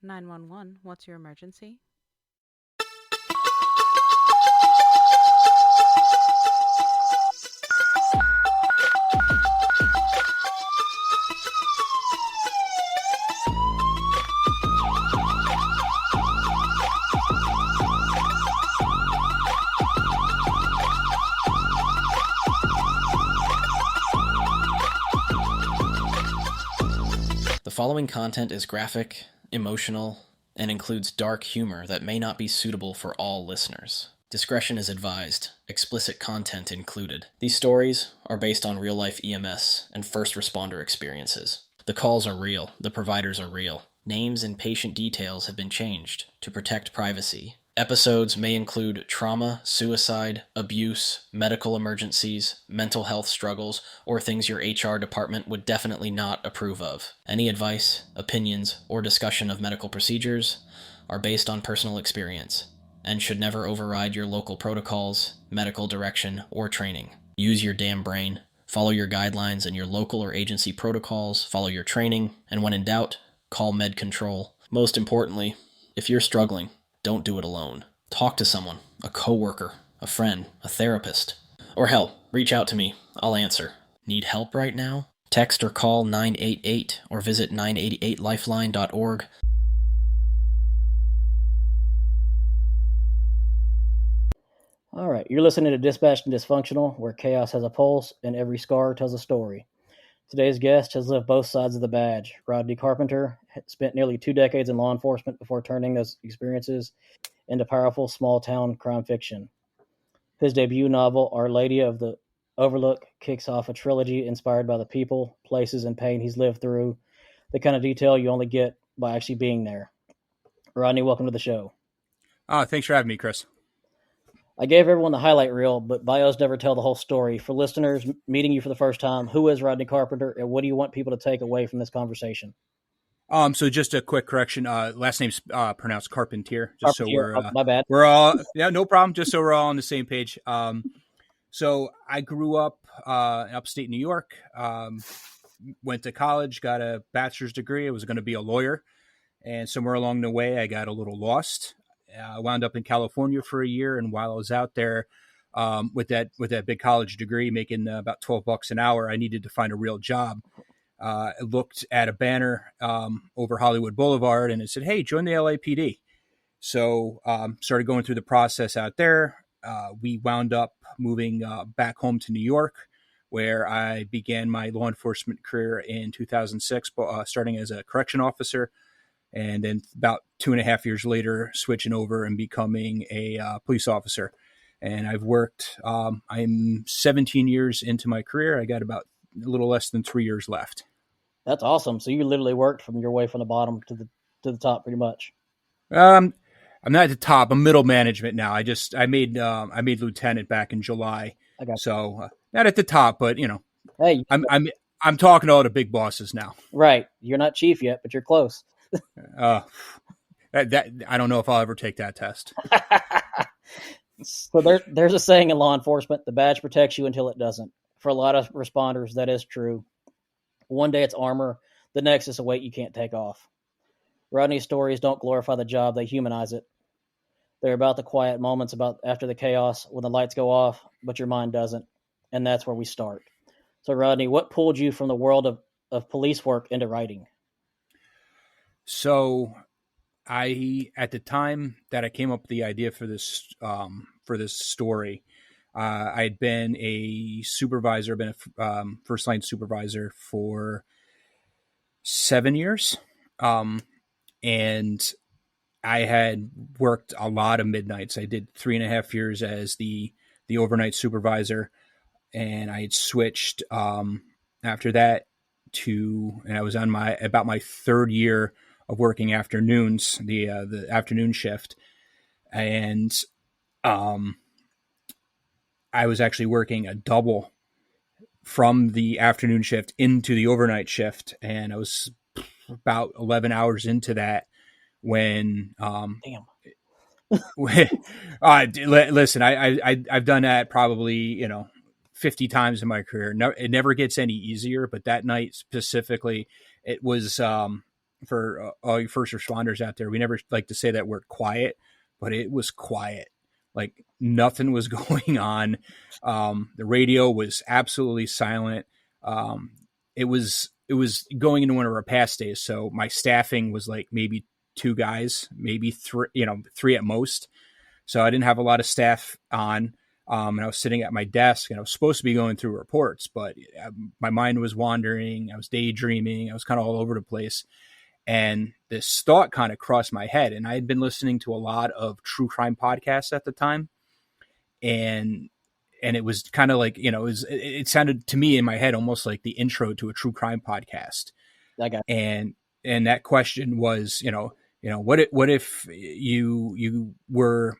911, what's your emergency? The following content is graphic, emotional, and includes dark humor that may not be suitable for all listeners. Discretion is advised, explicit content included. These stories are based on real-life EMS and first responder experiences. The calls are real, the providers are real. Names and patient details have been changed to protect privacy. Episodes may include trauma, suicide, abuse, medical emergencies, mental health struggles, or things your HR department would definitely not approve of. Any advice, opinions, or discussion of medical procedures are based on personal experience and should never override your local protocols, medical direction, or training. Use your damn brain. Follow your guidelines and your local or agency protocols. Follow your training. And when in doubt, call med control. Most importantly, if you're struggling, don't do it alone. Talk to someone, a coworker, a friend, a therapist. Or hell, reach out to me. I'll answer. Need help right now? Text or call 988 or visit 988lifeline.org. All right, you're listening to Dispatched and Dysfunctional, where chaos has a pulse and every scar tells a story. Today's guest has lived both sides of the badge. Rodney Carpenter spent nearly 2 decades in law enforcement before turning those experiences into powerful small-town crime fiction. His debut novel, Our Lady of the Overlook, kicks off a trilogy inspired by the people, places, and pain he's lived through, the kind of detail you only get by actually being there. Rodney, welcome to the show. Thanks for having me, Chris. I gave everyone the highlight reel, but bios never tell the whole story. For listeners meeting you for the first time, who is Rodney Carpenter, and what do you want people to take away from this conversation? So just a quick correction. Last name's pronounced Carpentier. Just Carpentier, so we're my bad. We're all no problem. Just so we're all on the same page. So I grew up in upstate New York. Went to college, got a bachelor's degree. I was going to be a lawyer, and somewhere along the way, I got a little lost. I wound up in California for a year, and while I was out there with that big college degree, making about $12 an hour, I needed to find a real job. I looked at a banner over Hollywood Boulevard, and it said, "Hey, join the LAPD." So started going through the process out there. We wound up moving back home to New York, where I began my law enforcement career in 2006, starting as a correction officer. And then about 2.5 years later, switching over and becoming a police officer. And I've worked, I'm 17 years into my career. I got about a little less than 3 years left. That's awesome. So you literally worked from your way from the bottom to the top, pretty much. I'm not at the top. I'm middle management now. I made lieutenant back in July. I got you. So not at the top, but Hey, I'm talking to all the big bosses now. right. You're not chief yet, but you're close. That I don't know if I'll ever take that test. So there's a saying in law enforcement: the badge protects you until it doesn't. For a lot of responders, that is true. One day it's armor, the next is a weight you can't take off. Rodney's stories don't glorify the job; they humanize it. They're about the quiet moments about after the chaos when the lights go off, but your mind doesn't, and that's where we start. So, Rodney, what pulled you from the world of police work into writing? So at the time that I came up with the idea for this story, I'd been a supervisor, been a first line supervisor for 7 years. And I had worked a lot of midnights. I did 3.5 years as the overnight supervisor, and I had switched, after that and I was on about my third year of working afternoons, the afternoon shift. And, I was actually working a double from the afternoon shift into the overnight shift. And I was about 11 hours into that when, Damn. listen, I've done that probably, 50 times in my career. No, it never gets any easier, but that night specifically, it was, for all you first responders out there, we never like to say that word quiet, but it was quiet. Like nothing was going on. The radio was absolutely silent. It was going into one of our past days. So my staffing was like maybe 2 guys, maybe 3, 3 at most. So I didn't have a lot of staff on. And I was sitting at my desk and I was supposed to be going through reports, but my mind was wandering. I was daydreaming. I was kind of all over the place. And this thought kind of crossed my head. And I had been listening to a lot of true crime podcasts at the time. And it was kind of like, it sounded to me in my head almost like the intro to a true crime podcast. And that question was, what if you were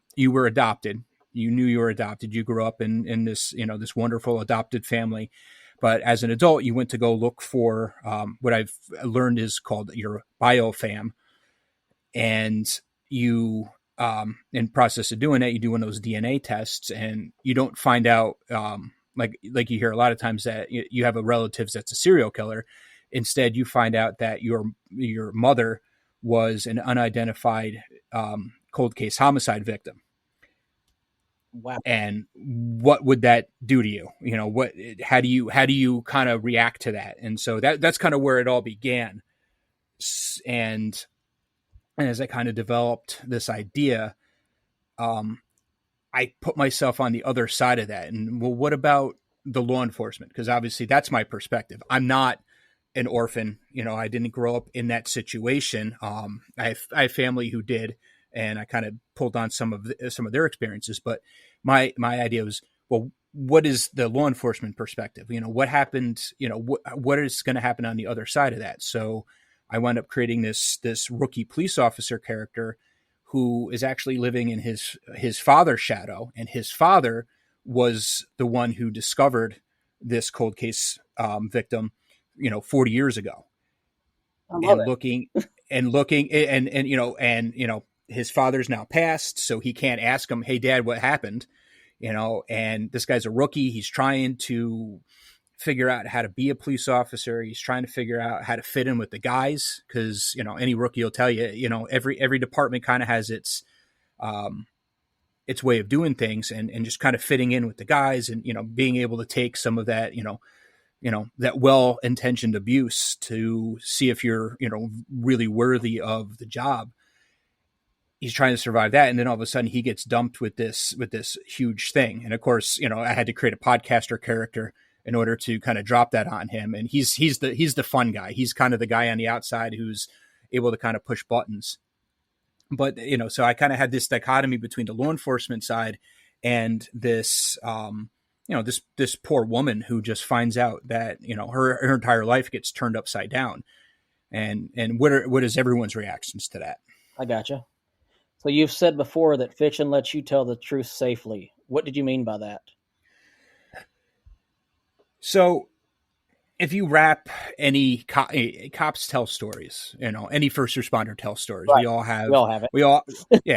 adopted? You knew you were adopted. You grew up in this, this wonderful adopted family. But as an adult, you went to go look for what I've learned is called your biofam. And you, in process of doing that, you do one of those DNA tests and you don't find out, like you hear a lot of times that you have a relative that's a serial killer. Instead, you find out that your mother was an unidentified cold case homicide victim. Wow. And what would that do to you? How do you kind of react to that? And so that's kind of where it all began. And as I kind of developed this idea, I put myself on the other side of that. And well, what about the law enforcement? Because obviously that's my perspective. I'm not an orphan. I didn't grow up in that situation. I have family who did, and I kind of pulled on some of their experiences. But my idea was, well, what is the law enforcement perspective? What happened? What is going to happen on the other side of that? So I wound up creating this rookie police officer character who is actually living in his father's shadow, and his father was the one who discovered this cold case victim, 40 years ago. Looking, his father's now passed, so he can't ask him, "Hey, Dad, what happened?" And this guy's a rookie. He's trying to figure out how to be a police officer. He's trying to figure out how to fit in with the guys, because any rookie will tell you, every department kind of has its way of doing things, and just kind of fitting in with the guys, and being able to take some of that that well-intentioned abuse to see if you're really worthy of the job. He's trying to survive that, and then all of a sudden he gets dumped with this huge thing. And of course, I had to create a podcaster character in order to kind of drop that on him. And he's the fun guy. He's kind of the guy on the outside who's able to kind of push buttons. But so I kind of had this dichotomy between the law enforcement side and this this poor woman who just finds out that her entire life gets turned upside down. And what is everyone's reactions to that? I gotcha. So you've said before that fiction lets you tell the truth safely. What did you mean by that? So if you wrap any cops tell stories, any first responder tells stories. Right. We all have it.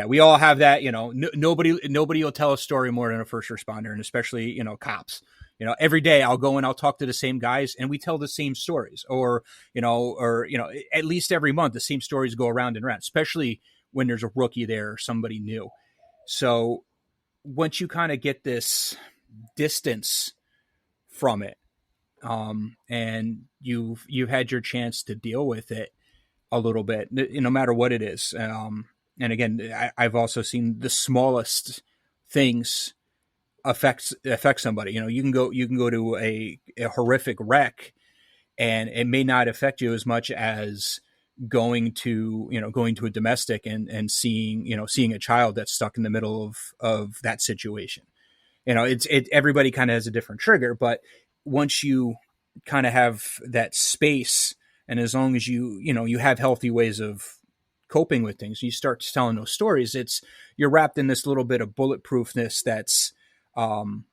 We all have that, nobody will tell a story more than a first responder, and especially, cops. Every day I'll go and I'll talk to the same guys and we tell the same stories, or at least every month the same stories go around and around, especially when there's a rookie there or somebody new. So once you kind of get this distance from it, and you've had your chance to deal with it a little bit, no matter what it is. And again, I've also seen the smallest things affect somebody. You can go to a horrific wreck, and it may not affect you as much as going to a domestic and seeing a child that's stuck in the middle of that situation. Everybody kind of has a different trigger, but once you kind of have that space, and as long as you have healthy ways of coping with things, you start telling those stories, you're wrapped in this little bit of bulletproofness that's of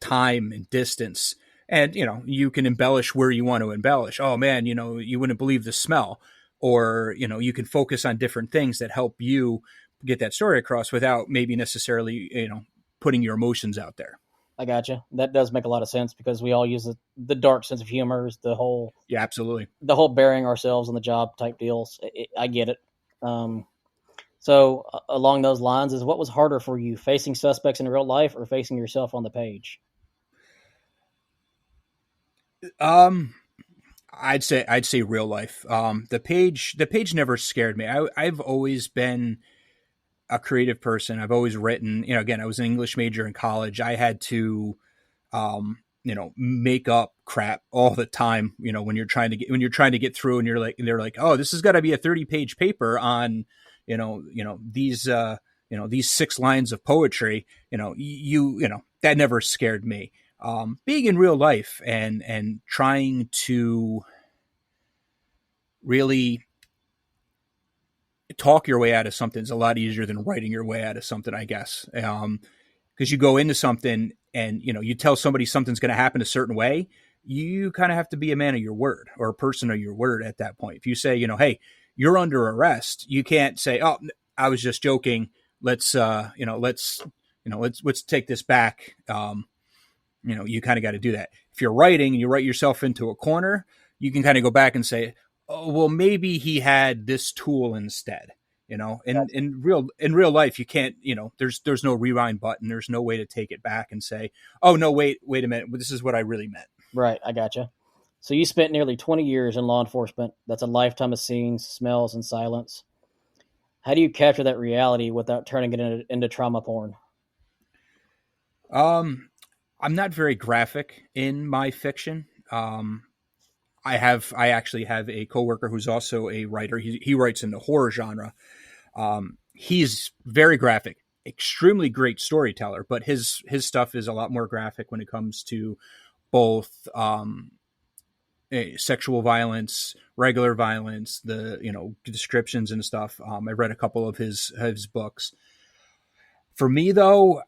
time and distance. And, you can embellish where you want to embellish. Oh man, you wouldn't believe the smell, or, you can focus on different things that help you get that story across without maybe necessarily, putting your emotions out there. I gotcha. That does make a lot of sense because we all use the dark sense of humor, is Yeah, absolutely. the whole burying ourselves on the job type deals. I get it. Um, so along those lines, is what was harder for you, facing suspects in real life or facing yourself on the page? Um, I'd say real life. The page never scared me. I've always been a creative person. I've always written. Again, I was an English major in college. I had to, make up crap all the time. When you're trying to get through, and they're like, oh, this has got to be a 30-page paper on, these 6 lines of poetry. That never scared me. Being in real life and trying to really talk your way out of something is a lot easier than writing your way out of something, I guess. Because you go into something and you tell somebody something's going to happen a certain way, you kind of have to be a man of your word or a person of your word at that point. If you say, hey, you're under arrest, you can't say, oh, I was just joking. Let's take this back. You kind of got to do that. If you're writing and you write yourself into a corner, you can kind of go back and say, oh, well, maybe he had this tool instead. In real life, you can't, there's no rewind button. There's no way to take it back and say, oh no, wait a minute. This is what I really meant. Right, I gotcha. So you spent nearly 20 years in law enforcement. That's a lifetime of scenes, smells, and silence. How do you capture that reality without turning it into trauma porn? I'm not very graphic in my fiction. I actually have a coworker who's also a writer. He writes in the horror genre. He's very graphic, extremely great storyteller, but his stuff is a lot more graphic when it comes to both sexual violence, regular violence, the descriptions and stuff. I read a couple of his books. For me, though,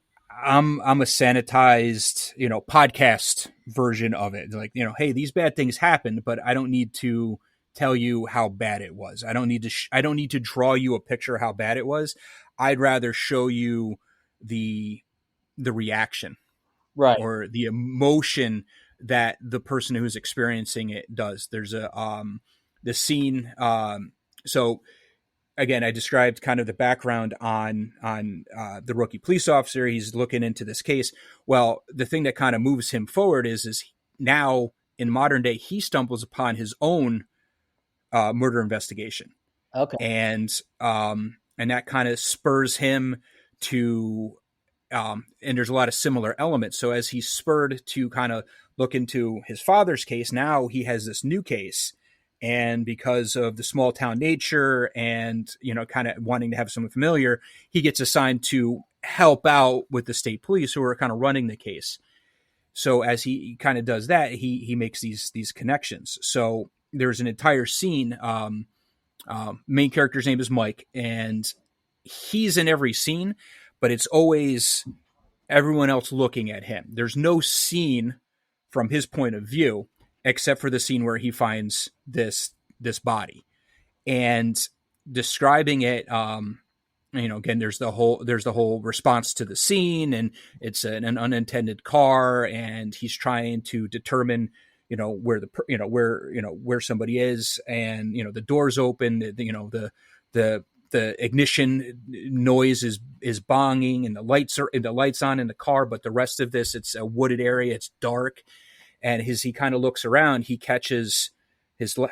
I'm a sanitized, podcast version of it. Like, hey, these bad things happened, but I don't need to tell you how bad it was. I don't need to draw you a picture of how bad it was. I'd rather show you the reaction, Right. or the emotion that the person who's experiencing it does. There's the scene. So again, I described kind of the background on the rookie police officer. He's looking into this case. Well, the thing that kind of moves him forward is now in modern day, he stumbles upon his own murder investigation. Okay. And that kind of spurs him to, and there's a lot of similar elements. So as he's spurred to kind of look into his father's case, now he has this new case. And because of the small town nature and, kind of wanting to have someone familiar, he gets assigned to help out with the state police who are kind of running the case. So as he kind of does that, he makes these connections. So there's an entire scene. Main character's name is Mike, and he's in every scene, but it's always everyone else looking at him. There's no scene from his point of view, except for the scene where he finds this body, and describing it. Again, there's the whole response to the scene, and it's an unintended car, and he's trying to determine, where somebody is, and the doors open, the ignition noise is bonging, and the lights on in the car, but the rest of this, it's a wooded area, it's dark. And he kind of looks around, his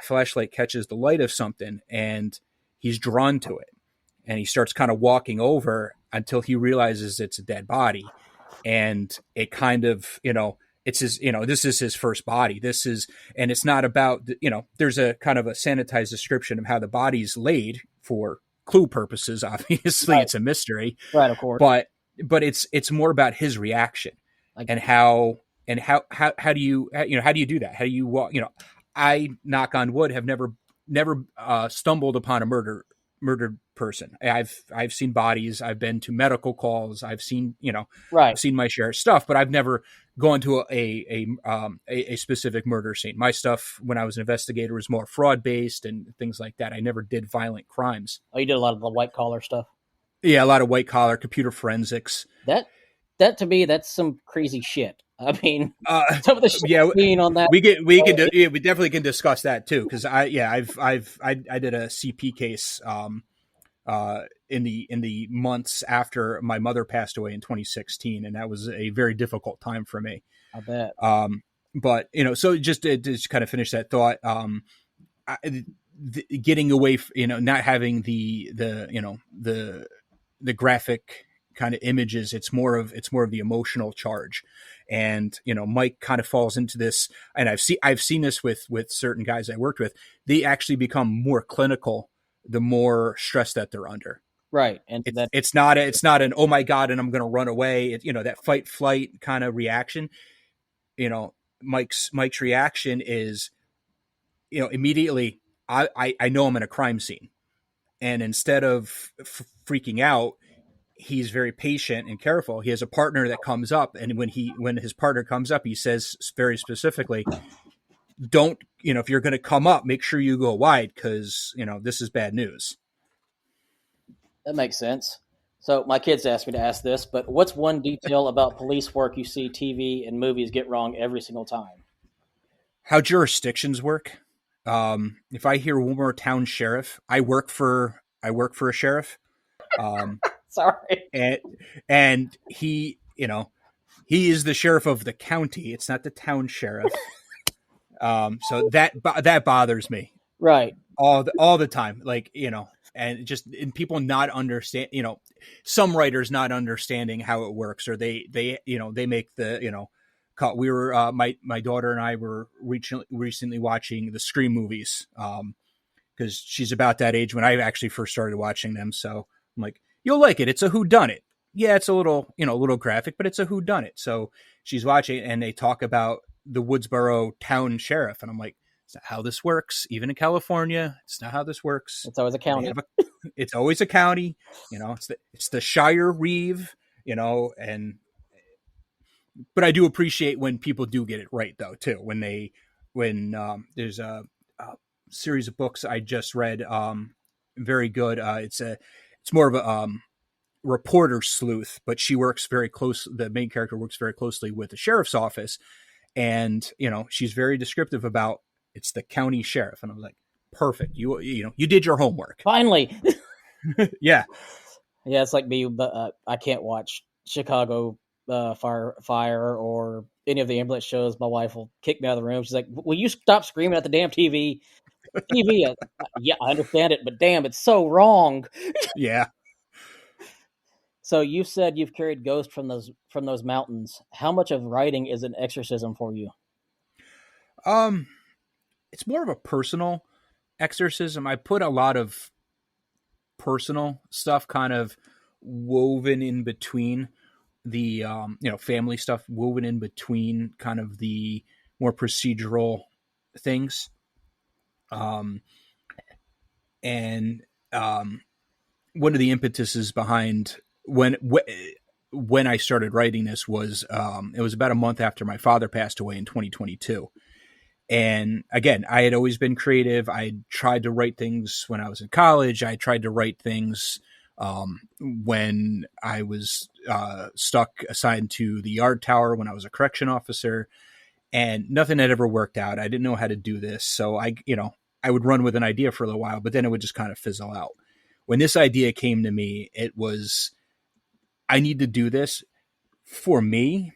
flashlight catches the light of something, and he's drawn to it. And he starts kind of walking over until he realizes it's a dead body. And it kind of, it's his, this is his first body. And it's not about, there's a kind of a sanitized description of how the body's laid for clue purposes. Obviously, Right. It's a mystery. Right, of course. But it's more about his reaction and how do you do that? How do you walk? I, knock on wood, have never stumbled upon a murdered person. I've seen bodies. I've been to medical calls. I've seen Right. I've seen my share of stuff, but I've never gone to a specific murder scene. My stuff when I was an investigator was more fraud based and things like that. I never did violent crimes. Oh, you did a lot of the white collar stuff. Yeah, a lot of white collar computer forensics. That that to me, that's some crazy shit. I mean, Uh, some of the shit yeah, seen on that. we definitely can discuss that too. Cause I did a CP case, in the months after my mother passed away in 2016. And that was a very difficult time for me. I bet. But so just to kind of finish that thought, getting away, not having the graphic kind of images. It's more of the emotional charge. And, Mike kind of falls into this, and I've seen this with certain guys I worked with. They actually become more clinical the more stress that they're under. Right. And It's not an, oh my God, and I'm going to run away. That fight flight kind of reaction, Mike's reaction is, immediately I know I'm in a crime scene, and instead of freaking out, he's very patient and careful. He has a partner that comes up, and when his partner comes up, he says very specifically, don't, if you're going to come up, make sure you go wide, because this is bad news. that makes sense. So my kids asked me to ask this, but what's one detail about police work you see TV and movies get wrong every single time? How jurisdictions work. If I hear one more town sheriff, I work for a sheriff. Sorry. And he is the sheriff of the county. It's not the town sheriff. So that bothers me. Right. All the time. Like, and people not understand, some writers not understanding how it works, or they make the, cut. We were, my daughter and I were recently watching the Scream movies. Cause she's about that age when I actually first started watching them. So I'm like, you'll like it. It's a whodunit. Yeah, it's a little graphic, but it's a whodunit. So she's watching, and they talk about the Woodsboro town sheriff, and I'm like, it's not how this works. Even in California, it's not how this works. It's always a county. It's always a county. It's the Shire Reeve. And but I do appreciate when people do get it right, though, too. When there's a series of books I just read, very good. It's more of a reporter sleuth, but she works very close. The main character works very closely with the sheriff's office, and she's very descriptive about it's the county sheriff, and I'm like, perfect. You did your homework. Finally. Yeah. Yeah, it's like me, but I can't watch Chicago Fire or any of the ambulance shows. My wife will kick me out of the room. She's like, "Will you stop screaming at the damn TV?" TV. Yeah, I understand it, but damn, it's so wrong. Yeah. So you said you've carried ghosts from those mountains. How much of writing is an exorcism for you? It's more of a personal exorcism. I put a lot of personal stuff kind of woven in between the family stuff, woven in between kind of the more procedural things. And one of the impetuses behind when I started writing this was it was about a month after my father passed away in 2022. And again, I had always been creative. I tried to write things when I was in college. I tried to write things when I was assigned to the yard tower when I was a correction officer, and nothing had ever worked out. I didn't know how to do this. So I would run with an idea for a little while, but then it would just kind of fizzle out. When this idea came to me, it was, I need to do this for me,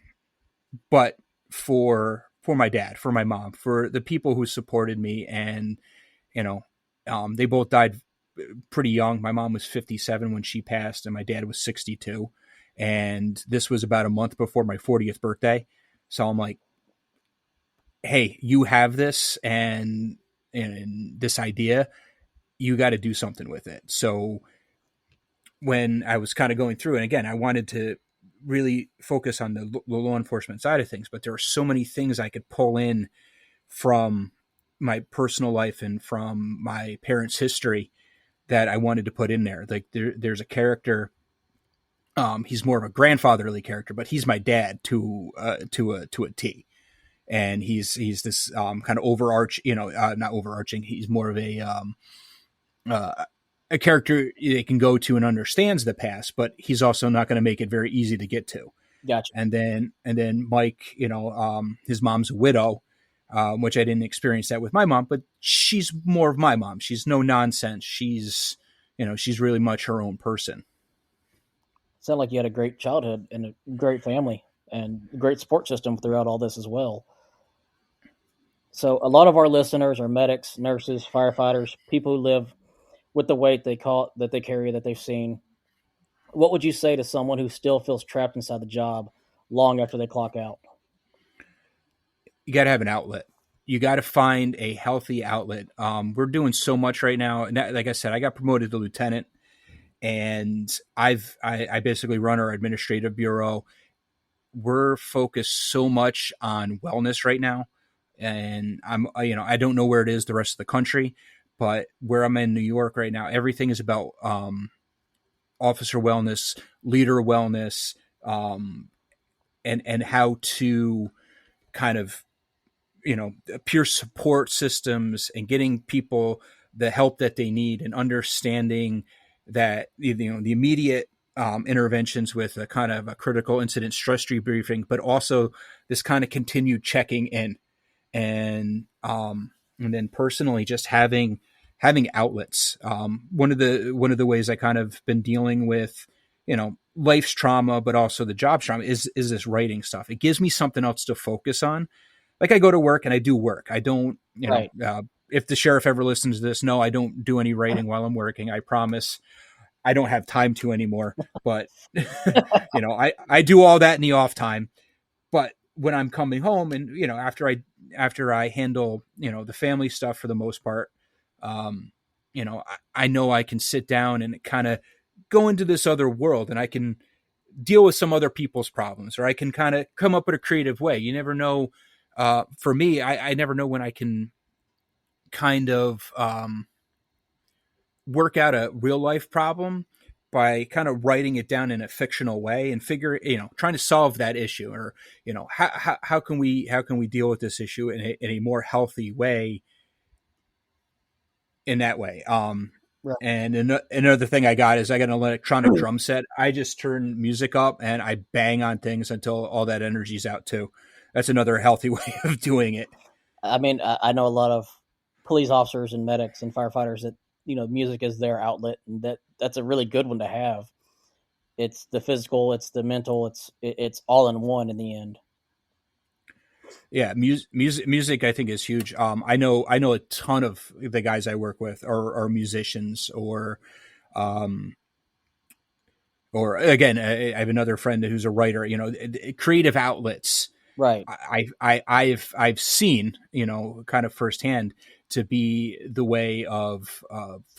but for my dad, for my mom, for the people who supported me. And, they both died pretty young. My mom was 57 when she passed, and my dad was 62. And this was about a month before my 40th birthday. So I'm like, hey, you have this and this idea, you got to do something with it. So when I was kind of going through, and again, I wanted to really focus on the law enforcement side of things, but there were so many things I could pull in from my personal life and from my parents' history that I wanted to put in there. Like there's a character, he's more of a grandfatherly character, but he's my dad to a T. And he's this kind of not overarching. He's more of a character they can go to and understands the past, but he's also not going to make it very easy to get to. Gotcha. And then Mike, his mom's a widow, which I didn't experience that with my mom, but she's more of my mom. She's no nonsense. She's really much her own person. Sound like you had a great childhood and a great family and a great support system throughout all this as well. So a lot of our listeners are medics, nurses, firefighters, people who live with the weight that they carry that they've seen. What would you say to someone who still feels trapped inside the job long after they clock out? You got to have an outlet. You got to find a healthy outlet. We're doing so much right now, and like I said, I got promoted to lieutenant, and I basically run our administrative bureau. We're focused so much on wellness right now, and I don't know where it is the rest of the country, but where I'm in New York right now, everything is about officer wellness, leader wellness, and how to kind of peer support systems and getting people the help that they need and understanding that the immediate interventions with a kind of a critical incident stress debriefing, but also this kind of continued checking in and then personally just having outlets. One of the ways I kind of been dealing with life's trauma, but also the job trauma is this writing stuff. It gives me something else to focus on. Like I go to work and I do work. I don't, Right. If the sheriff ever listens to this, no, I don't do any writing while I'm working. I promise. I don't have time to anymore, but I do all that in the off time. But when I'm coming home and, after I handle, the family stuff for the most part, I know I can sit down and kind of go into this other world and I can deal with some other people's problems, or I can kind of come up with a creative way. You never know. For me, I never know when I can kind of work out a real life problem by kind of writing it down in a fictional way and trying to solve that issue, or how can we deal with this issue in a more healthy way in that way. Right. And another thing I got an electronic drum set. I just turn music up and I bang on things until all that energy's out too. That's another healthy way of doing it. I mean, I know a lot of police officers and medics and firefighters that music is their outlet, and that's a really good one to have. It's the physical, it's the mental, it's all in one in the end. Yeah, music I think is huge. I know a ton of the guys I work with are musicians, or again, I have another friend who's a writer. Creative outlets. Right. I've seen kind of firsthand to be the way of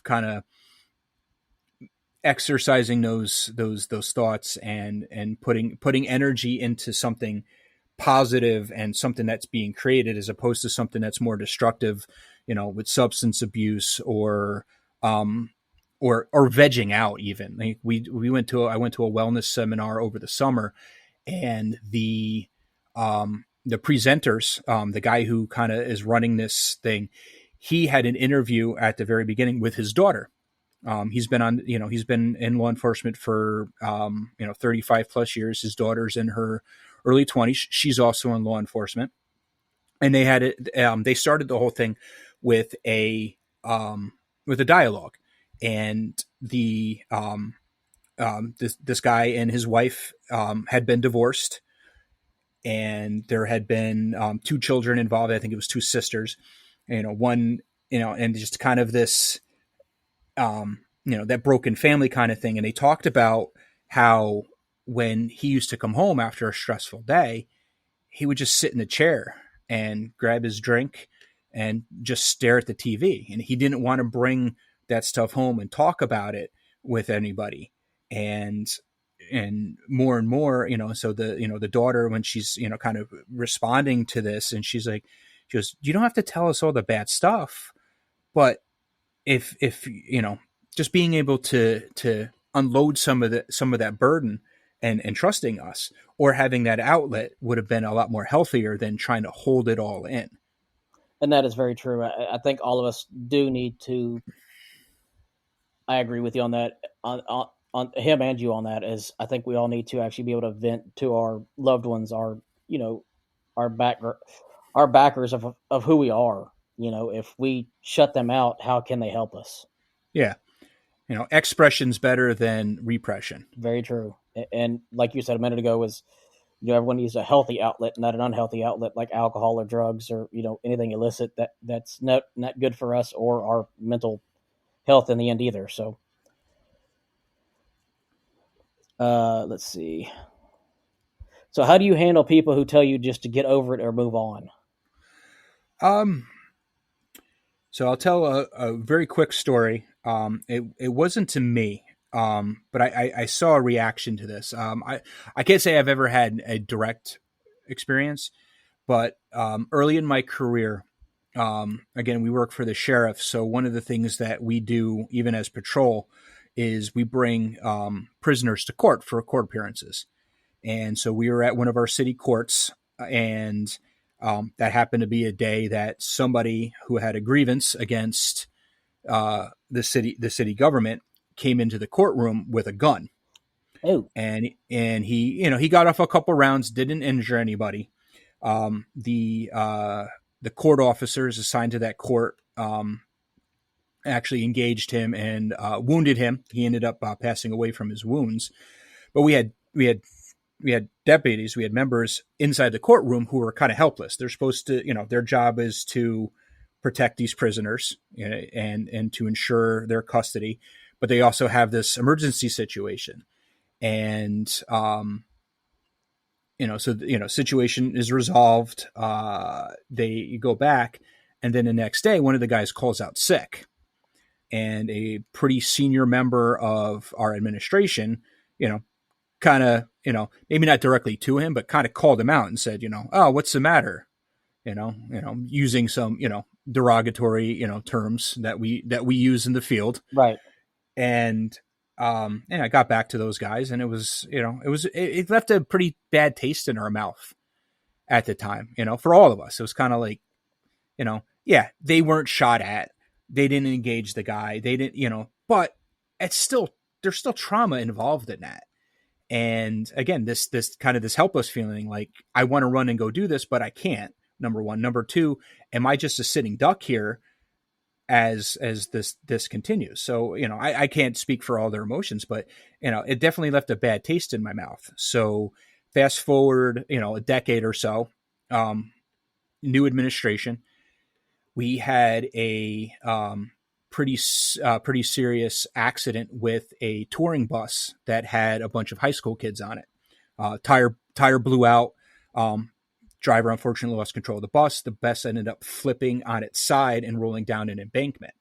kind of exercising those thoughts and putting energy into something positive and something that's being created, as opposed to something that's more destructive, with substance abuse or vegging out. Even like I went to a wellness seminar over the summer, and the presenters, the guy who kind of is running this thing, he had an interview at the very beginning with his daughter. He's been in law enforcement for 35 plus years. His daughter's in her early 20s. She's also in law enforcement, and they had it. They started the whole thing with a dialogue, and this guy and his wife had been divorced, and there had been 2 children involved. I think it was 2 sisters, one, and just kind of this, that broken family kind of thing. And they talked about how when he used to come home after a stressful day, he would just sit in a chair and grab his drink and just stare at the TV. And he didn't want to bring that stuff home and talk about it with anybody. And more and more, so the daughter, when she's, kind of responding to this, and she goes, you don't have to tell us all the bad stuff, but if just being able to unload some of that burden and trusting us, or having that outlet, would have been a lot more healthier than trying to hold it all in. And that is very true. I think all of us do need to. I agree with you on that. on him and you on that is I think we all need to actually be able to vent to our loved ones, our our back our backers of who we are. If we shut them out, how can they help us? Yeah. Expression's better than repression. Very true. And like you said a minute ago, was everyone needs a healthy outlet, not an unhealthy outlet like alcohol or drugs or anything illicit that's not good for us or our mental health in the end either. So let's see. So how do you handle people who tell you just to get over it or move on? So I'll tell a very quick story. It wasn't to me, but I saw a reaction to this. I can't say I've ever had a direct experience, but early in my career, again, we work for the sheriff. So one of the things that we do, even as patrol, is we bring prisoners to court for court appearances. And so we were at one of our city courts, and that happened to be a day that somebody who had a grievance against the city government came into the courtroom with a gun. Oh, and he got off a couple rounds, didn't injure anybody. The court officers assigned to that court actually engaged him and wounded him. He ended up passing away from his wounds. But we had deputies, we had members inside the courtroom who were kind of helpless. They're supposed to, their job is to protect these prisoners and to ensure their custody, but they also have this emergency situation. And, situation is resolved. They go back, and then the next day, one of the guys calls out sick, and a pretty senior member of our administration, kind of, maybe not directly to him, but kind of called him out and said, oh, what's the matter? Using some, derogatory, terms that we use in the field. right. And I got back to those guys, and it left a pretty bad taste in our mouth at the time, for all of us. It was kind of like, yeah, they weren't shot at. They didn't engage the guy. They didn't, but there's still trauma involved in that. And again, this kind of this helpless feeling, like I want to run and go do this, but I can't. Number one. Number two, am I just a sitting duck here as this continues? So, I can't speak for all their emotions, but it definitely left a bad taste in my mouth. So fast forward, a decade or so, new administration, we had a pretty serious accident with a touring bus that had a bunch of high school kids on it. Tire blew out. Driver unfortunately lost control of the bus. The bus ended up flipping on its side and rolling down an embankment.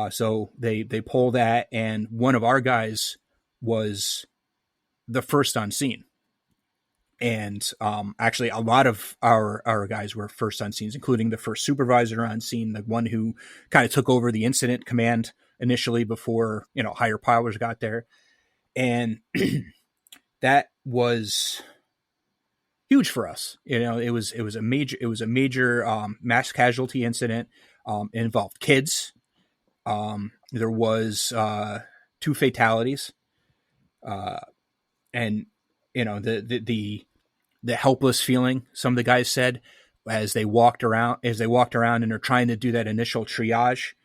So they pulled that, and one of our guys was the first on scene. And actually, a lot of our guys were first on scenes, including the first supervisor on scene, the one who kind of took over the incident command initially before higher powers got there. And that was huge for us. It was a major mass casualty incident. It involved kids. There was 2 fatalities, and the helpless feeling some of the guys said as they walked around and are trying to do that initial triage,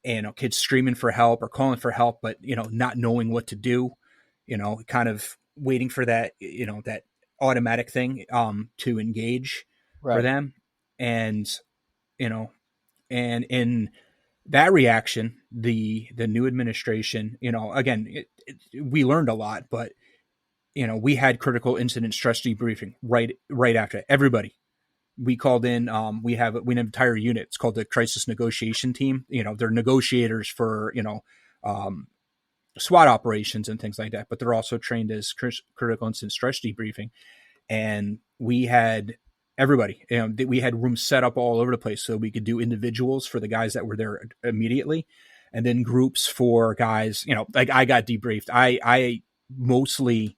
and kids screaming for help or calling for help, but not knowing what to do, kind of waiting for that that automatic thing to engage for them. And and in that reaction, the new administration, again, we learned a lot, but we had critical incident stress debriefing right after everybody. We called in. We have an entire unit. It's called the crisis negotiation team. They're negotiators for SWAT operations and things like that, but they're also trained as critical incident stress debriefing. And we had everybody. We had rooms set up all over the place so we could do individuals for the guys that were there immediately, and then groups for guys. Like I got debriefed. I mostly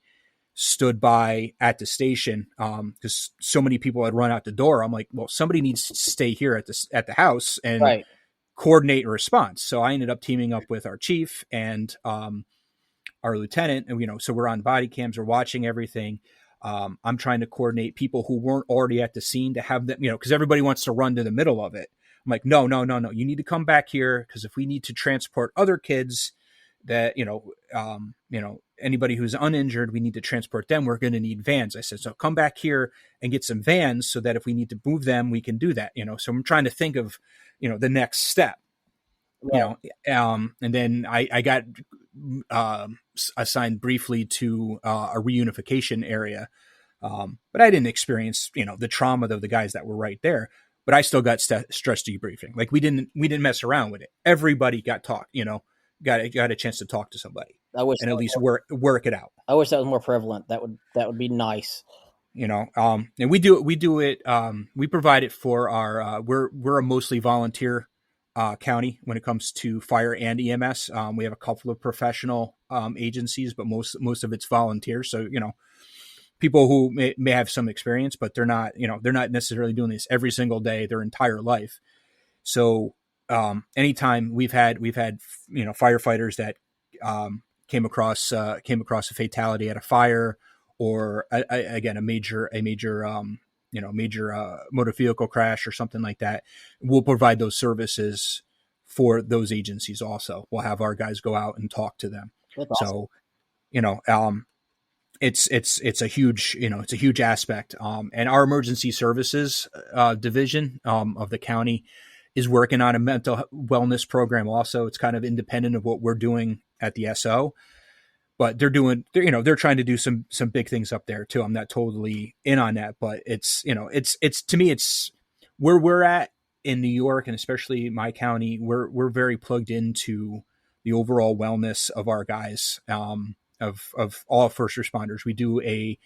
stood by at the station because so many people had run out the door. I'm like, well, somebody needs to stay here at the house and coordinate a response. So I ended up teaming up with our chief and our lieutenant, and so we're on body cams, we're watching everything. I'm trying to coordinate people who weren't already at the scene to have them, because everybody wants to run to the middle of it. I'm like, no, you need to come back here, because if we need to transport other kids that anybody who's uninjured, we need to transport them, we're going to need vans. I said, so come back here and get some vans so that if we need to move them, we can do that. So I'm trying to think of the next step. Right. And then I got assigned briefly to a reunification area, but I didn't experience the trauma of the guys that were right there. But I still got stress debriefing. Like we didn't mess around with it. Everybody got talked. Got a chance to talk to somebody. I wish and at least work it out. I wish that was more prevalent. That would be nice. And we do it. We provide it for our. We're a mostly volunteer county when it comes to fire and EMS. We have a couple of professional agencies, but most of it's volunteer. So people who may have some experience, but they're not necessarily doing this every single day their entire life. So anytime we've had firefighters that came across a fatality at a fire, or again a major motor vehicle crash or something like that, we'll provide those services for those agencies. Also, we'll have our guys go out and talk to them. That's awesome. So it's a huge aspect. And our emergency services division of the county is working on a mental wellness program. Also, it's kind of independent of what we're doing at the SO, but they're trying to do some big things up there too. I'm not totally in on that, but it's to me, it's where we're at in New York, and especially my county. We're very plugged into the overall wellness of our guys, of all first responders. We do a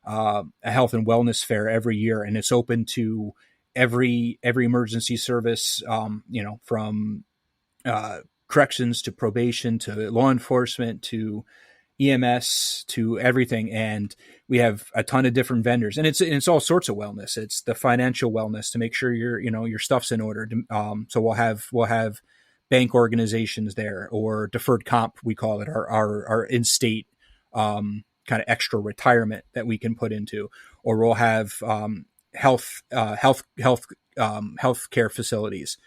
health and wellness fair every year, and it's open to every emergency service, from corrections to probation to law enforcement to EMS to everything. And we have a ton of different vendors, and it's all sorts of wellness. It's the financial wellness to make sure your stuff's in order. So we'll have bank organizations there, or deferred comp, we call it, our in-state kind of extra retirement that we can put into, or we'll have health care facilities.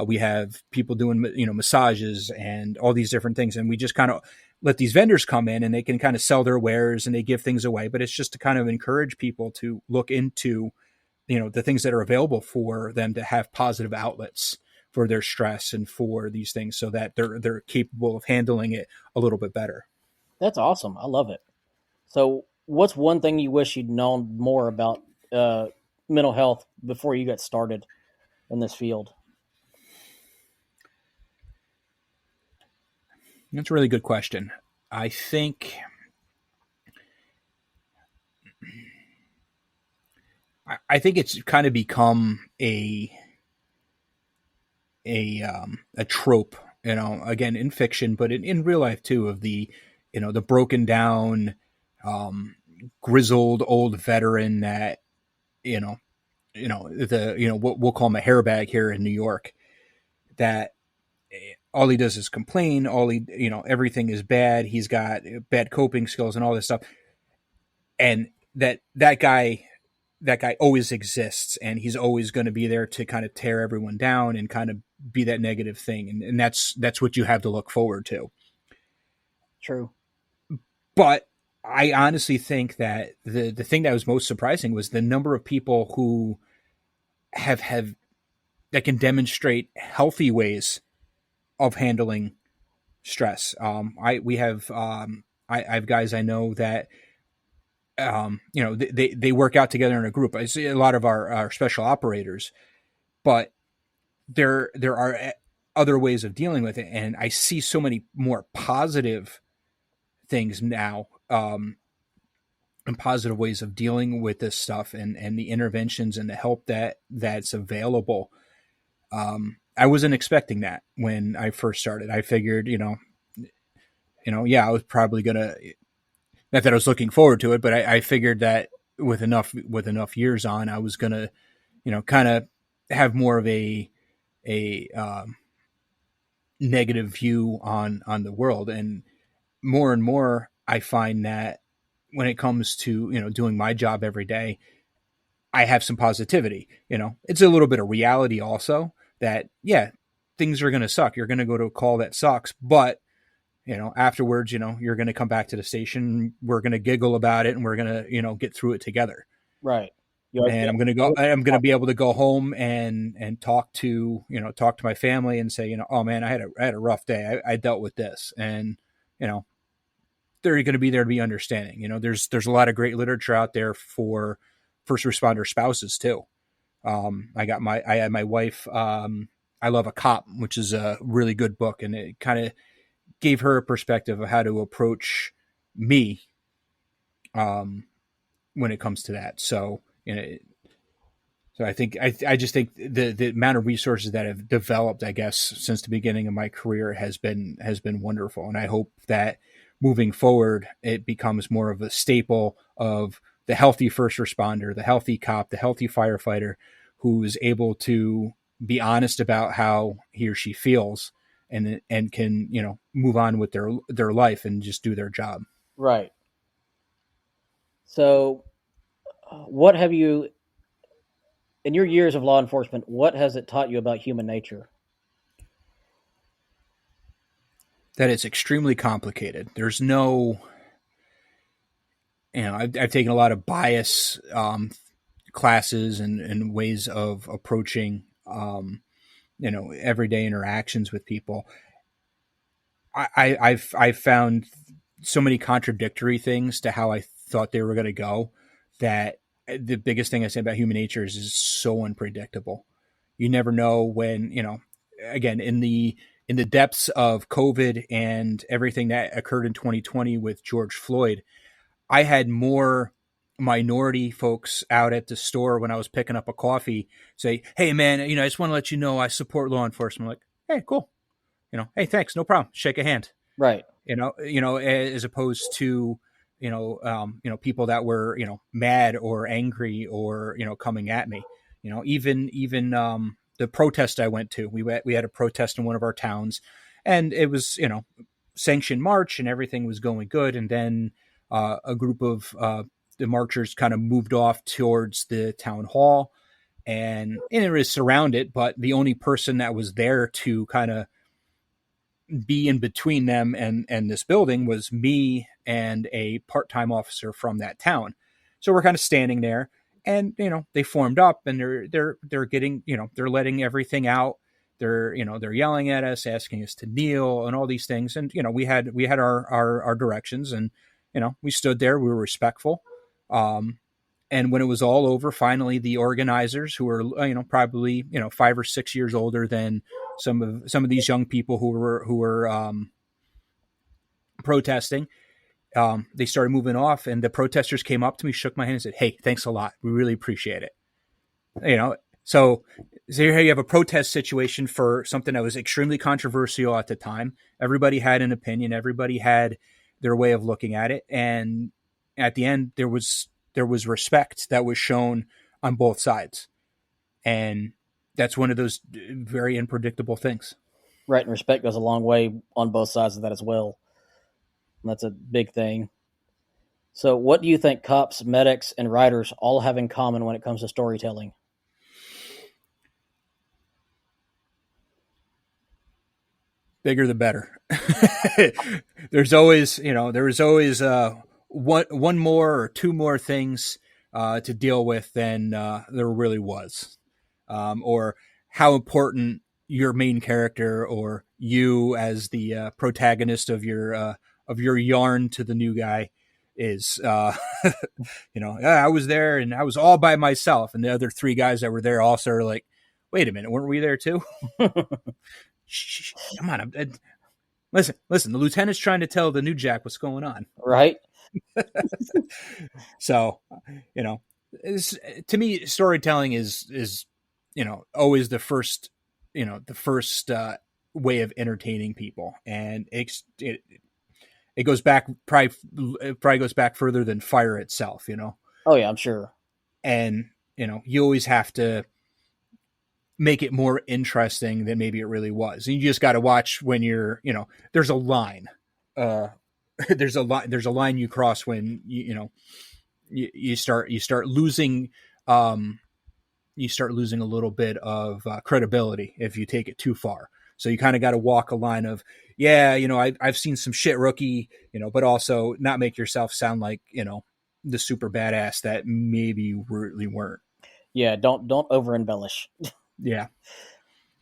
We have people doing massages and all these different things, and we just kind of let these vendors come in, and they can kind of sell their wares and they give things away. But it's just to kind of encourage people to look into the things that are available for them to have positive outlets for their stress and for these things, so that they're capable of handling it a little bit better. That's awesome. I love it. So what's one thing you wish you'd known more about mental health before you got started in this field? That's a really good question. I think it's kind of become a trope, again, in fiction, but in real life too, of the broken down, grizzled old veteran that, we'll call him a hairbag here in New York, that all he does is complain. Everything is bad. He's got bad coping skills and all this stuff. And that guy always exists, and he's always going to be there to kind of tear everyone down and kind of be that negative thing. And that's what you have to look forward to. True. But I honestly think that the thing that was most surprising was the number of people who have that can demonstrate healthy ways of handling stress. I have guys I know that, they work out together in a group. I see a lot of our special operators, but there are other ways of dealing with it. And I see so many more positive things now, and positive ways of dealing with this stuff, and the interventions and the help that's available. I wasn't expecting that when I first started. I figured, I was probably gonna, not that I was looking forward to it, but I figured that with enough years on, I was gonna, kind of have more of a negative view on the world. And more I find that when it comes to, doing my job every day, I have some positivity. It's a little bit of reality also that, yeah, things are going to suck. You're going to go to a call that sucks, but afterwards, you're going to come back to the station. We're going to giggle about it and we're going to, get through it together. Right. And I'm going to be able to go home and talk to my family and say, oh man, I had a rough day. I dealt with this. And, they're going to be there to be understanding. There's a lot of great literature out there for first responder spouses too. I had my wife, I Love a Cop, which is a really good book. And it kind of gave her a perspective of how to approach me, when it comes to that. So, so I just think the amount of resources that have developed, I guess, since the beginning of my career has been wonderful. And I hope that moving forward, it becomes more of a staple of the healthy first responder, the healthy cop, the healthy firefighter who is able to be honest about how he or she feels and can, move on with their life and just do their job. Right. So, what have you, in your years of law enforcement, what has it taught you about human nature? That it's extremely complicated. There's no, I've taken a lot of bias classes and ways of approaching, everyday interactions with people. I've found so many contradictory things to how I thought they were going to go that the biggest thing I say about human nature is so unpredictable. You never know when, again, in the depths of COVID and everything that occurred in 2020 with George Floyd, I had more minority folks out at the store when I was picking up a coffee say, "Hey man, I just want to let you know I support law enforcement." I'm like, "Hey, cool. Hey, thanks. No problem. Shake a hand." Right. As opposed to, people that were, mad or angry or, coming at me, even the protest I went to, we had a protest in one of our towns and it was, sanctioned march and everything was going good. And then a group of the marchers kind of moved off towards the town hall and it was surrounded, but the only person that was there to kind of be in between them and this building was me and a part-time officer from that town. So we're kind of standing there and, they formed up and they're getting, they're letting everything out. They're yelling at us, asking us to kneel and all these things. And, we had our directions and, we stood there, we were respectful. And when it was all over, finally, the organizers who were, probably, 5 or 6 years older than some of these young people who were protesting, they started moving off, and the protesters came up to me, shook my hand, and said, "Hey, thanks a lot. We really appreciate it." So here you have a protest situation for something that was extremely controversial at the time. Everybody had an opinion. Everybody had their way of looking at it, and at the end, there was respect that was shown on both sides. And that's one of those very unpredictable things. Right. And respect goes a long way on both sides of that as well. And that's a big thing. So what do you think cops, medics, and writers all have in common when it comes to storytelling? Bigger the better. There's always, one more or two more things to deal with than there really was, or how important your main character or you as the protagonist of your yarn to the new guy is. I was there and I was all by myself, and the other three guys that were there also are like, "Wait a minute, weren't we there too?" Shh, come on, listen. The lieutenant's trying to tell the new Jack what's going on, right? So, to me, storytelling is always the first way of entertaining people, and it goes back probably goes back further than fire itself. Oh yeah, I'm sure. And you always have to make it more interesting than maybe it really was. And you just got to watch when you're, there's a line, there's a line you cross when you start losing, you start losing a little bit of credibility if you take it too far. So you kind of got to walk a line of, I've seen some shit rookie, but also not make yourself sound like, the super badass that maybe you really weren't. Yeah, don't over embellish. Yeah.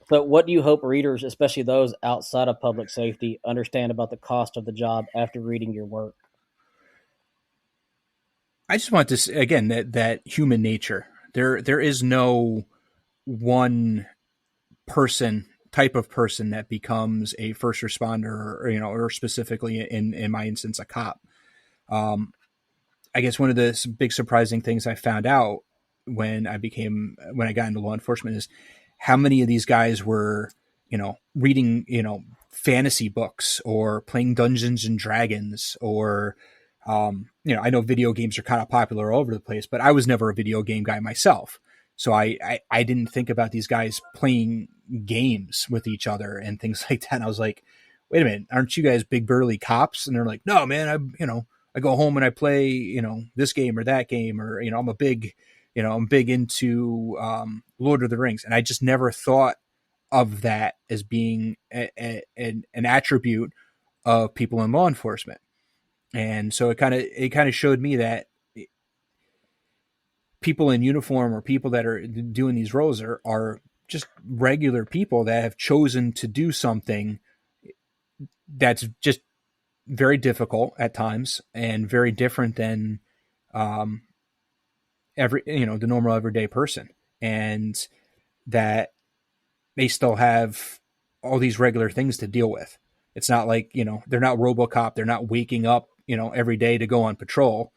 So what do you hope readers, especially those outside of public safety, understand about the cost of the job after reading your work? I just want to, again, that human nature. There is no one type of person that becomes a first responder, or specifically in my instance, a cop. I guess one of the big surprising things I found out when I got into law enforcement is how many of these guys were, reading, fantasy books or playing Dungeons and Dragons or, I know video games are kind of popular all over the place, but I was never a video game guy myself. So I didn't think about these guys playing games with each other and things like that. And I was like, wait a minute, aren't you guys big burly cops? And they're like, no, man, I go home and I play, this game or that game, or, I'm big into Lord of the Rings. And I just never thought of that as being an attribute of people in law enforcement. And so it kind of showed me that people in uniform or people that are doing these roles are just regular people that have chosen to do something that's just very difficult at times and very different than the normal everyday person, and that they still have all these regular things to deal with. It's not like, they're not RoboCop. They're not waking up, every day to go on patrol,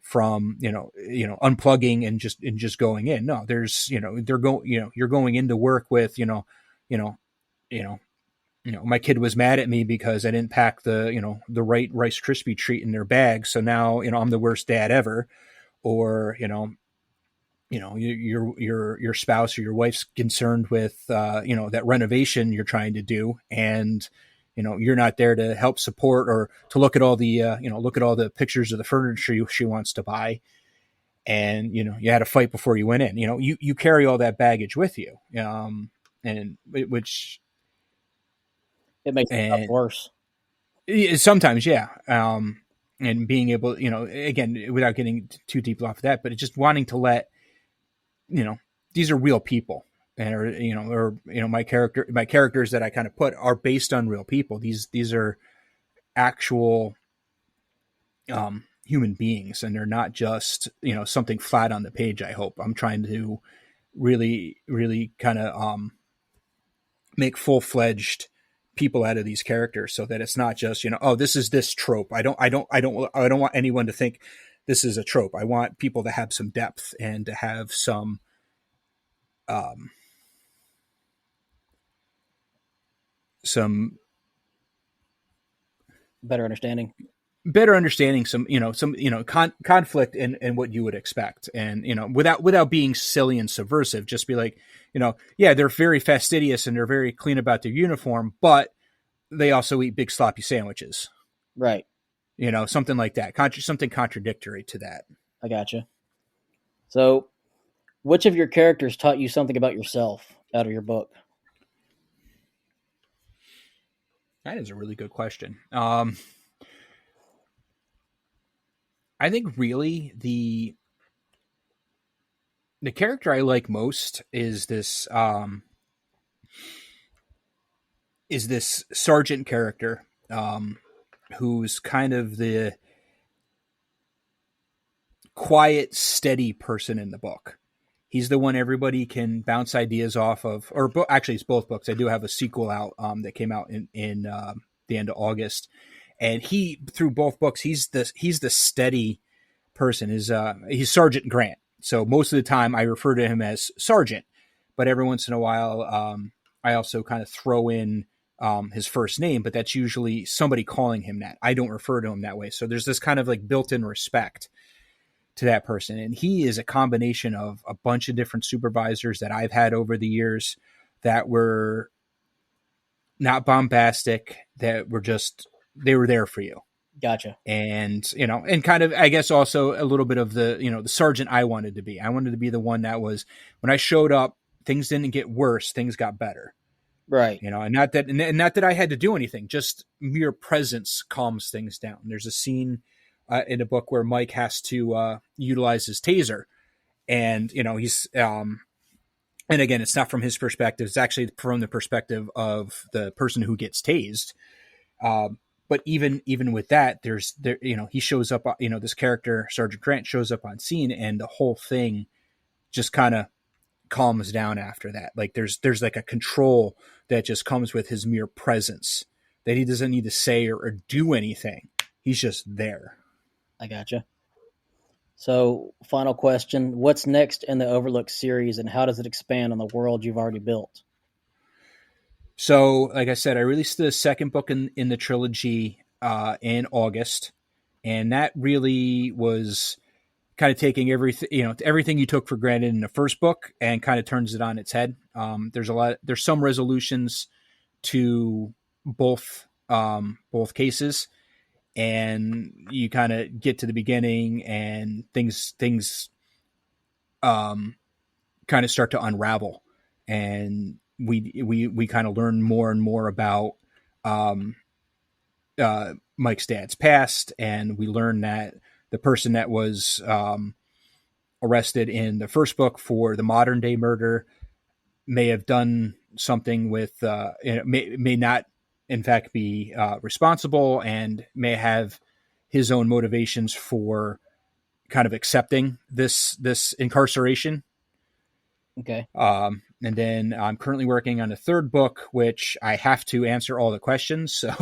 from, unplugging and just going in. No, there's, they're going, you're going into work with, my kid was mad at me because I didn't pack the, the right Rice Krispie treat in their bag. So now, I'm the worst dad ever. Or, your spouse or your wife's concerned with, that renovation you're trying to do. And, you're not there to help support or to look at all the, look at all the pictures of the furniture she wants to buy. And, you had a fight before you went in, you carry all that baggage with you. And which it makes it worse. Sometimes. Yeah. And being able, again, without getting too deep off of that, but just wanting to let, these are real people. And my characters that I kind of put are based on real people. These are actual human beings, and they're not just something flat on the page. I hope I'm trying to really, really kind of make full-fledged people out of these characters, so that it's not just this is this trope. I don't want anyone to think this is a trope. I want people to have some depth and to have some better understanding, some conflict in what you would expect, and without being silly and subversive. Just be like, yeah, they're very fastidious and they're very clean about their uniform, but they also eat big sloppy sandwiches, right? Something like that. Something contradictory to that. I gotcha. So, which of your characters taught you something about yourself out of your book? That is a really good question. I think really the character I like most is this sergeant character, who's kind of the quiet, steady person in the book. He's the one everybody can bounce ideas off of, actually it's both books. I do have a sequel out that came out in the end of August, and through both books, he's the steady person. He's Sergeant Grant. So most of the time I refer to him as Sergeant, but every once in a while I also kind of throw in his first name, but that's usually somebody calling him that. I don't refer to him that way. So there's this kind of like built-in respect to that person. And he is a combination of a bunch of different supervisors that I've had over the years that were not bombastic, that were just, they were there for you. Gotcha. And, and kind of, I guess also a little bit of the, the sergeant I wanted to be. I wanted to be the one that was, when I showed up, things didn't get worse, things got better. Right. And not that I had to do anything, just mere presence calms things down. There's a scene in a book where Mike has to utilize his taser, and he's and again, it's not from his perspective; it's actually from the perspective of the person who gets tased. But even with that, he shows up. This character Sergeant Grant shows up on scene, and the whole thing just kind of calms down after that. Like there's like a control that just comes with his mere presence, that he doesn't need to say or do anything. He's just there. I gotcha. So, final question. What's next in the Overlook series, and how does it expand on the world you've already built? So, like I said, I released the second book in the trilogy in August, and that really was kind of taking everything you took for granted in the first book and kind of turns it on its head. There's some resolutions to both cases, and you kind of get to the beginning and things kind of start to unravel, and we kind of learn more and more about Mike's dad's past, and we learn that the person that was arrested in the first book for the modern day murder may have done something with may not in fact be responsible, and may have his own motivations for kind of accepting this incarceration. Okay. And then I'm currently working on a third book, which I have to answer all the questions. So,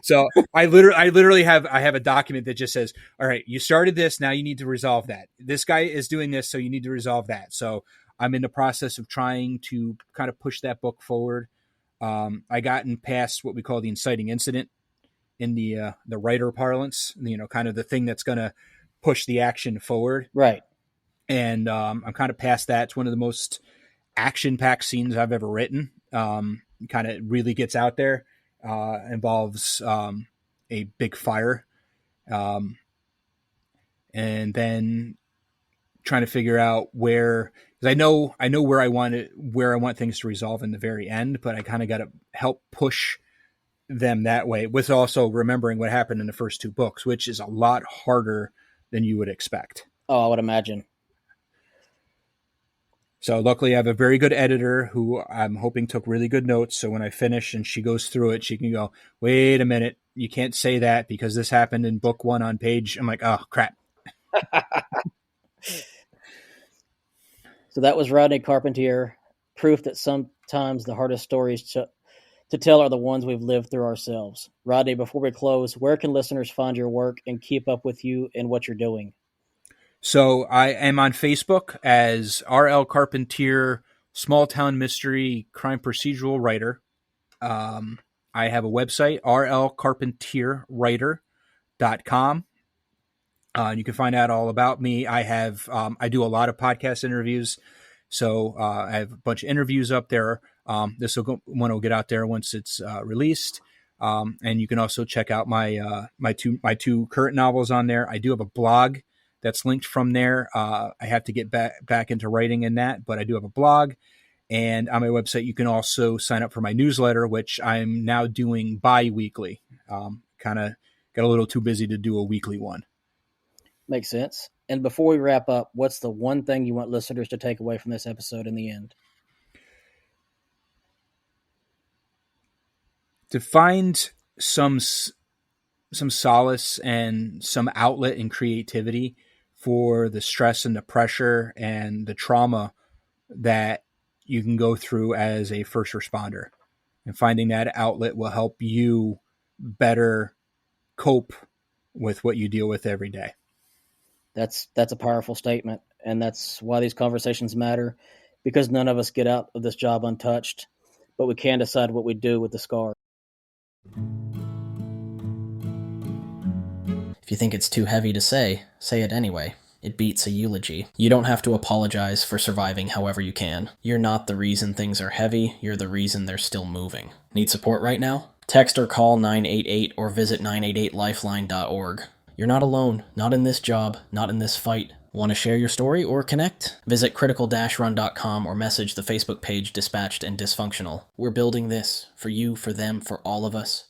so I literally have a document that just says, all right, you started this. Now you need to resolve that. This guy is doing this, so you need to resolve that. So I'm in the process of trying to kind of push that book forward. I gotten past what we call the inciting incident in the writer parlance, kind of the thing that's going to push the action forward. Right. And I'm kind of past that. It's one of the most action-packed scenes I've ever written. Kind of really gets out there. Involves a big fire, and then trying to figure out where, because I know where I want things to resolve in the very end, but I kind of got to help push them that way, with also remembering what happened in the first two books, which is a lot harder than you would expect. Oh, I would imagine. So luckily I have a very good editor who I'm hoping took really good notes. So when I finish and she goes through it, she can go, wait a minute, you can't say that because this happened in book 1 on page. I'm like, oh, crap. So that was Rodney Carpentier, proof that sometimes the hardest stories to tell are the ones we've lived through ourselves. Rodney, before we close, where can listeners find your work and keep up with you and what you're doing? So I am on Facebook as R.L. Carpentier, small town mystery crime procedural writer. I have a website, rlcarpentierwriter.com. You can find out all about me. I do a lot of podcast interviews. So I have a bunch of interviews up there. This one will get out there once it's released. And you can also check out my two current novels on there. I do have a blog that's linked from there. I have to get back into writing in that, but I do have a blog. And on my website, you can also sign up for my newsletter, which I'm now doing bi-weekly. Kind of got a little too busy to do a weekly one. Makes sense. And before we wrap up, what's the one thing you want listeners to take away from this episode in the end? To find some solace and some outlet in creativity for the stress and the pressure and the trauma that you can go through as a first responder. And finding that outlet will help you better cope with what you deal with every day. That's a powerful statement, and that's why these conversations matter, because none of us get out of this job untouched, but we can decide what we do with the scar. If you think it's too heavy to say it anyway. It beats a eulogy. You don't have to apologize for surviving however you can. You're not the reason things are heavy, you're the reason they're still moving. Need support right now? Text or call 988 or visit 988lifeline.org. You're not alone, not in this job, not in this fight. Want to share your story or connect? Visit critical-run.com or message the Facebook page Dispatched and Dysfunctional. We're building this for you, for them, for all of us.